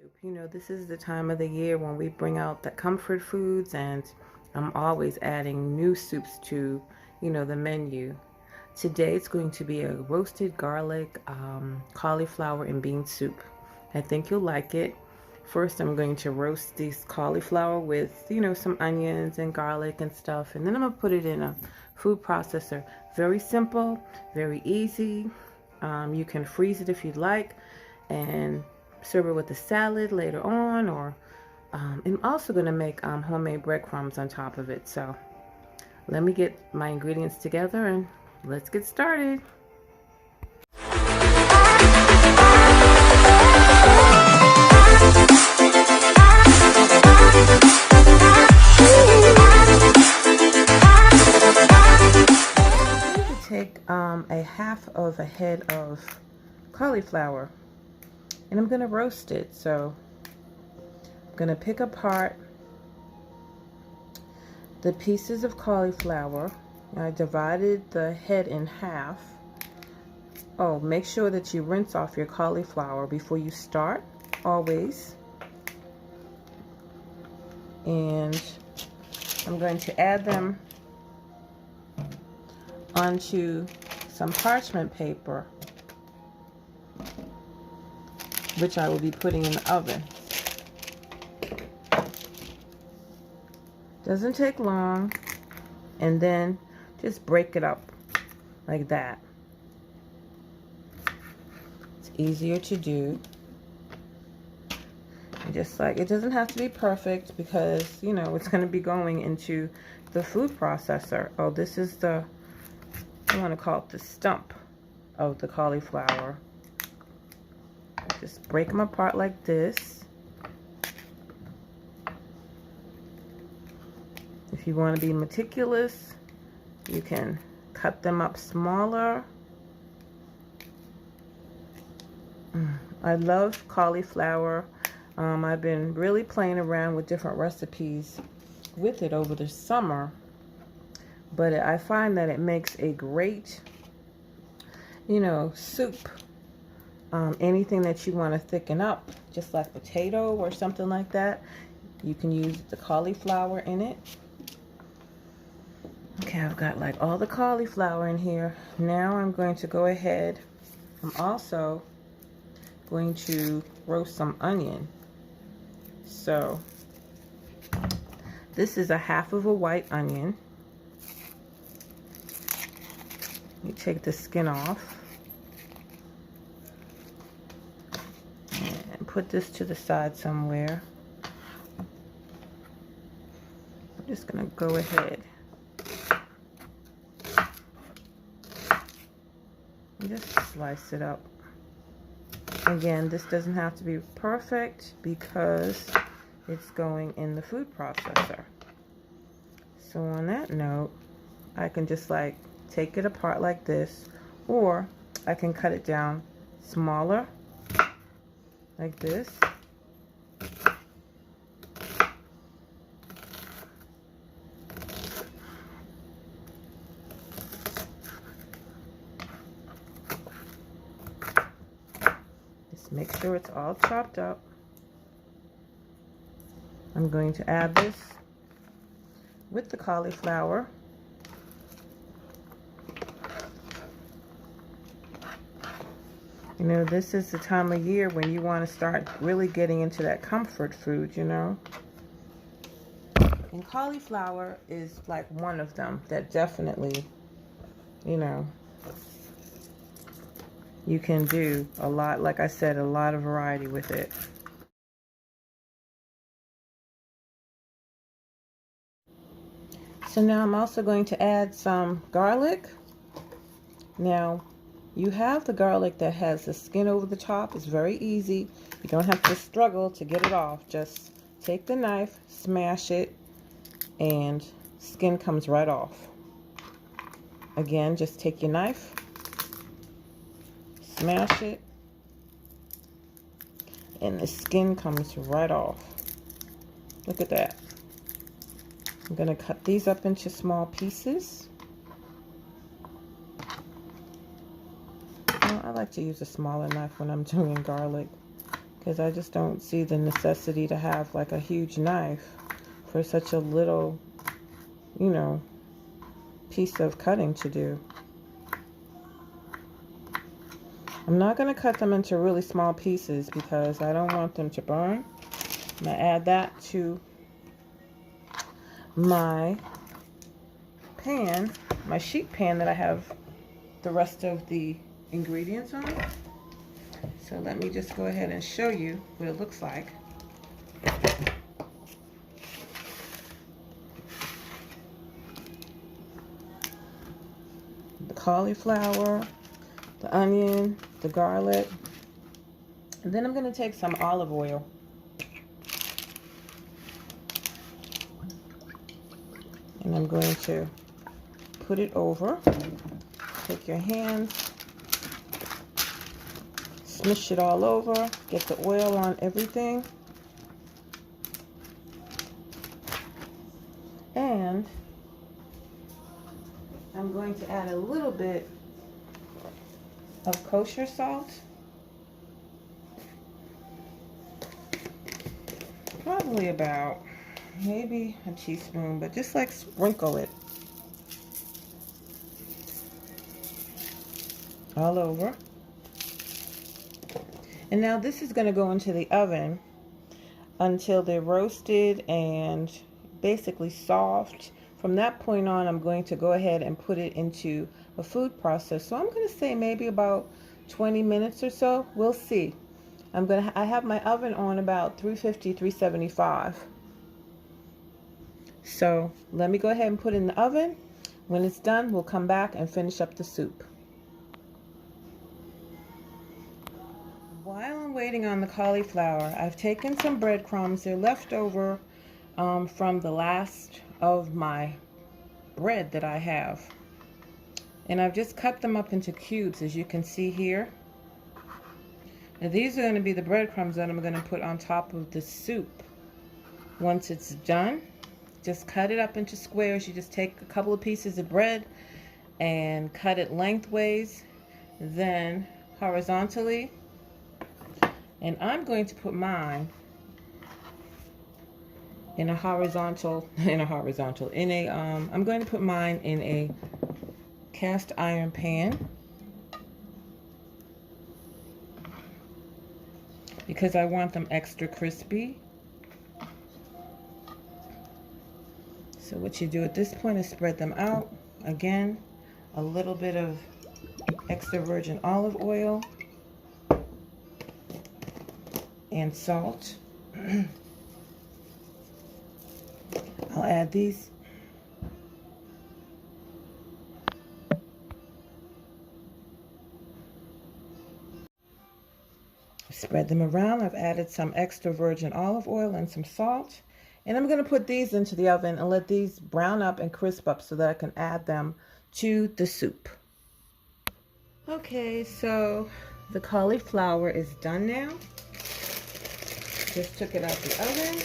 soup. You know, this is the time of the year when we bring out the comfort foods, and I'm always adding new soups to, the menu. Today it's going to be a roasted garlic, cauliflower and bean soup. I think you'll like it. First, I'm going to roast this cauliflower with, some onions and garlic and stuff, and then I'm going to put it in a food processor. Very simple, very easy. You can freeze it if you'd like and serve it with a salad later on, or I'm also going to make homemade breadcrumbs on top of it. So let me get my ingredients together and let's get started. Take a half of a head of cauliflower and I'm going to roast it. So I'm going to pick apart the pieces of cauliflower. I divided the head in half. Oh, make sure that you rinse off your cauliflower before you start, always. And I'm going to add them onto some parchment paper, which I will be putting in the oven. Doesn't take long, and then just break it up like that. It's easier to do. And just like, it doesn't have to be perfect because, it's going to be going into the food processor. Oh, this is the, I want to call it the stump of the cauliflower. Just break them apart like this. If you want to be meticulous, you can cut them up smaller. I love cauliflower. I've been really playing around with different recipes with it over the summer. But I find that it makes a great, soup. Anything that you want to thicken up, just like potato or something like that, you can use the cauliflower in it. Okay, I've got like all the cauliflower in here. Now I'm going to go ahead. I'm also going to roast some onion. So this is a half of a white onion. You take the skin off and put this to the side somewhere. I'm just going to go ahead and just slice it up. Again, this doesn't have to be perfect because it's going in the food processor. So on that note, I can just like take it apart like this, or I can cut it down smaller like this. Just make sure it's all chopped up. I'm going to add this with the cauliflower. This is the time of year when you want to start really getting into that comfort food, And cauliflower is like one of them that definitely, you can do a lot, like I said, a lot of variety with it. So now I'm also going to add some garlic. Now, you have the garlic that has the skin over the top. It's very easy. You don't have to struggle to get it off. Just take the knife, smash it, and skin comes right off. Again, just take your knife, smash it, and the skin comes right off. Look at that. I'm going to cut these up into small pieces. I like to use a smaller knife when I'm doing garlic because I just don't see the necessity to have like a huge knife for such a little, you know, piece of cutting to do. I'm not going to cut them into really small pieces because I don't want them to burn. I'm going to add that to my pan, my sheet pan that I have the rest of the ingredients on. So let me just go ahead and show you what it looks like. The cauliflower, the onion, the garlic, and then I'm going to take some olive oil. And I'm going to put it over. Take your hands, smush it all over, get the oil on everything. And I'm going to add a little bit of kosher salt. Probably about maybe a teaspoon, but just like sprinkle it all over. And now this is going to go into the oven until they're roasted and basically soft. From that point on, I'm going to go ahead and put it into a food processor. So I'm going to say maybe about 20 minutes or so. We'll see. I have my oven on about 350, 375. So let me go ahead and put it in the oven. When it's done, we'll come back and finish up the soup. While I'm waiting on the cauliflower, I've taken some breadcrumbs. They're left over from the last of my bread that I have. And I've just cut them up into cubes, as you can see here. Now these are going to be the breadcrumbs that I'm going to put on top of the soup. Once it's done, just cut it up into squares. You just take a couple of pieces of bread and cut it lengthways, then horizontally. And I'm going to put mine in a horizontal, I'm going to put mine in a cast iron pan because I want them extra crispy. So what you do at this point is spread them out. Again, a little bit of extra virgin olive oil and salt. I'll add these. Spread them around. I've added some extra virgin olive oil and some salt. And I'm going to put these into the oven and let these brown up and crisp up so that I can add them to the soup. Okay, so the cauliflower is done now. Just took it out the oven.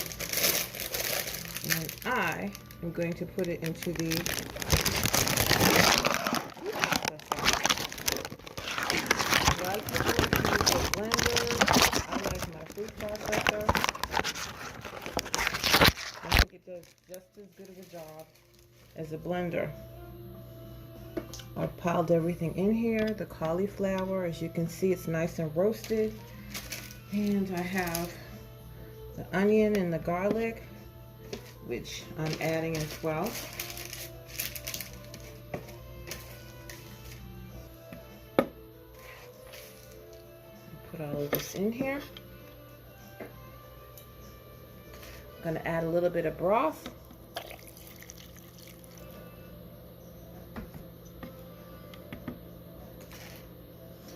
And I am going to put it into the blender. I like my food processor. I think it does just as good of a job as a blender. I've piled everything in here. The cauliflower, as you can see, it's nice and roasted. And I have the onion and the garlic, which I'm adding as well. Put all of this in here. I'm going to add a little bit of broth.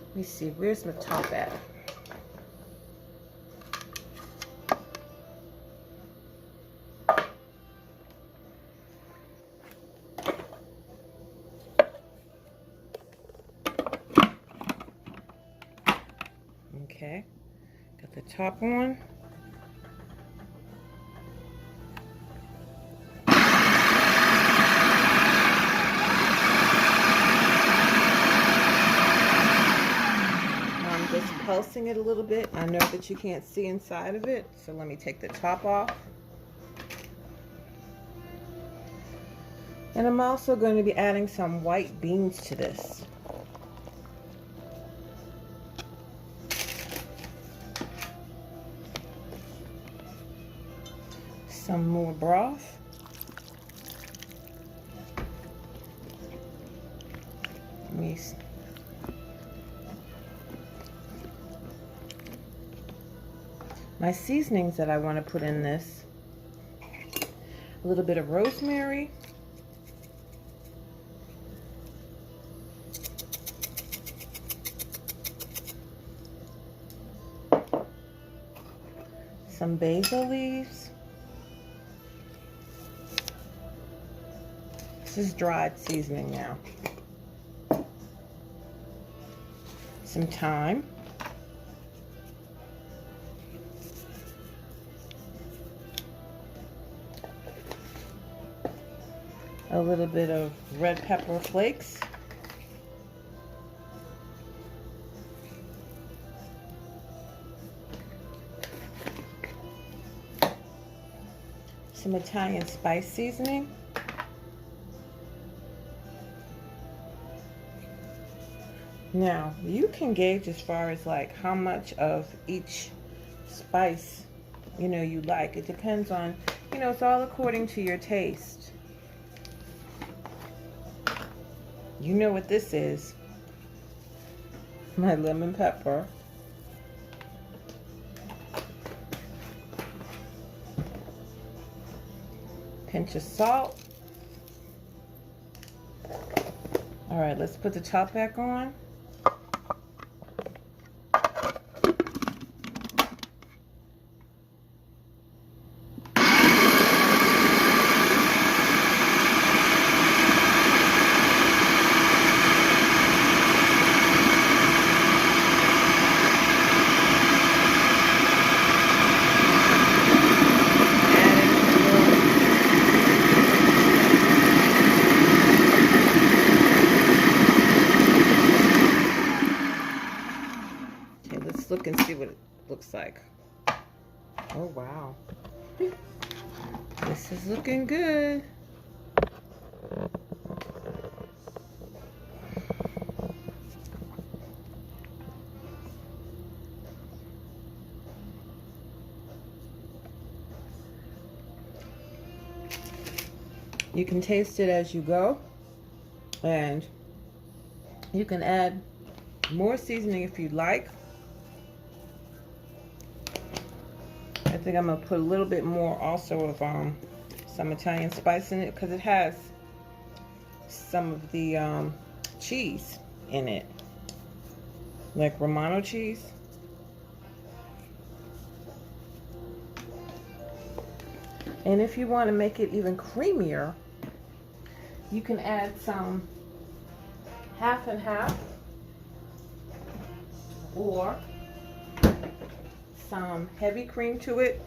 Let me see, where's my top at? Okay, got the top on. I'm just pulsing it a little bit. I know that you can't see inside of it, so let me take the top off. And I'm also going to be adding some white beans to this. Some more broth. My seasonings that I want to put in this: a little bit of rosemary, some basil leaves. This is dried seasoning now. Some thyme. A little bit of red pepper flakes. Some Italian spice seasoning. Now, you can gauge as far as like how much of each spice, you like. It depends on, it's all according to your taste. You know what this is. My lemon pepper. Pinch of salt. All right, let's put the top back on. Look and see what it looks like. Oh wow, this is looking good. You can taste it as you go, and you can add more seasoning if you'd like. I think I'm going to put a little bit more also of some Italian spice in it, because it has some of the cheese in it, like Romano cheese. And if you want to make it even creamier, you can add some half and half, or some heavy cream to it.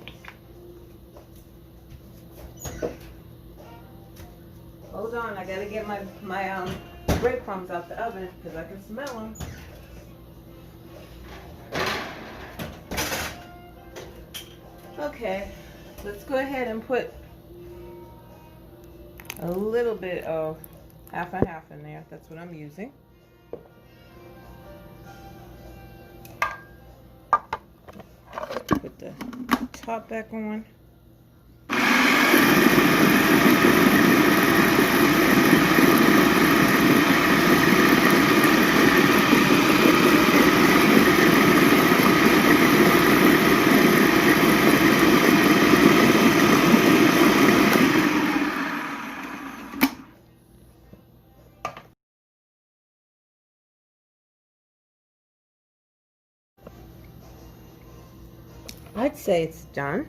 Hold on, I gotta get my breadcrumbs out the oven because I can smell them. Okay, let's go ahead and put a little bit of half and half in there. That's what I'm using. Put the top back on. I'd say it's done.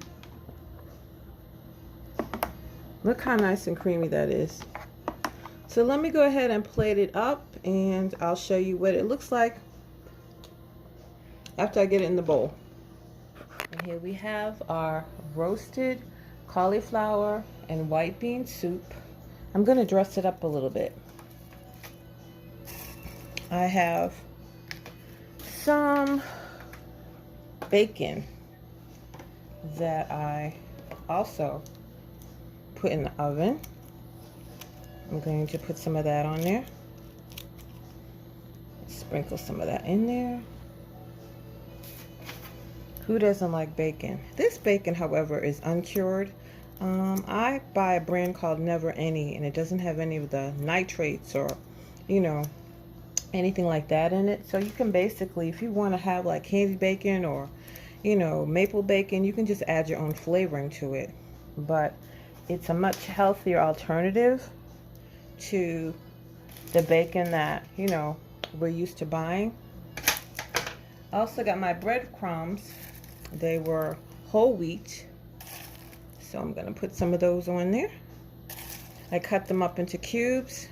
Look how nice and creamy that is. So let me go ahead and plate it up, and I'll show you what it looks like after I get it in the bowl. And here we have our roasted cauliflower and white bean soup. I'm going to dress it up a little bit. I have some bacon that I also put in the oven. I'm going to put some of that on there. Sprinkle some of that in there. Who doesn't like bacon? This bacon, however, is uncured. I buy a brand called Never Any, and it doesn't have any of the nitrates or, you know, anything like that in it. So you can basically, if you want to have like candy bacon or, you know, maple bacon, you can just add your own flavoring to it. But it's a much healthier alternative to the bacon that, you know, we're used to buying. I also got my breadcrumbs. They were whole wheat. So I'm going to put some of those on there. I cut them up into cubes,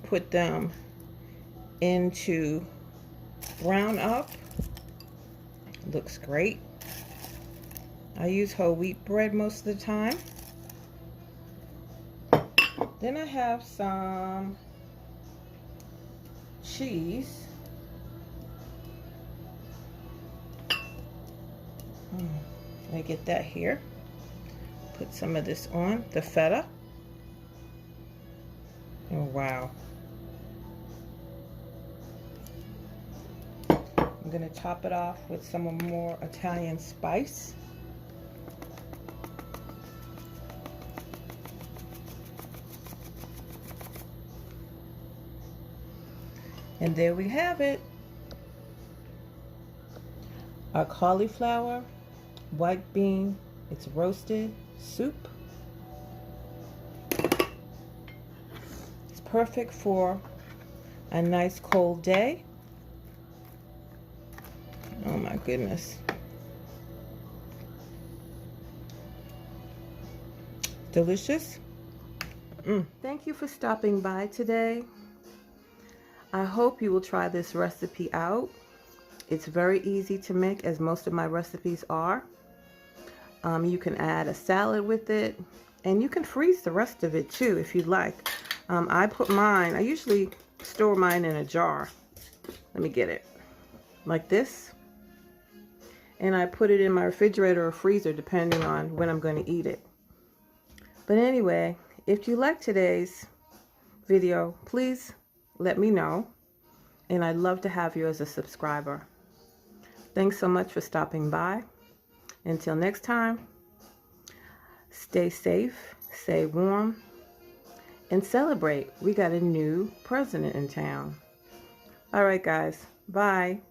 put them into brown up. Looks great. I use whole wheat bread most of the time. Then I have some cheese. Let me get that here. Put some of this on, the feta. Oh, wow. I'm going to top it off with some more Italian spice. And there we have it. Our cauliflower, white bean, it's roasted soup. It's perfect for a nice cold day. Oh my goodness. Delicious. Thank you for stopping by today. I hope you will try this recipe out. It's very easy to make, as most of my recipes are. You can add a salad with it, and you can freeze the rest of it too if you'd like. I put mine, I usually store mine in a jar. Let me get it. Like this. And I put it in my refrigerator or freezer depending on when I'm going to eat it. But anyway, if you like today's video, please let me know. And I'd love to have you as a subscriber. Thanks so much for stopping by. Until next time, stay safe, stay warm, and celebrate. We got a new president in town. All right, guys. Bye.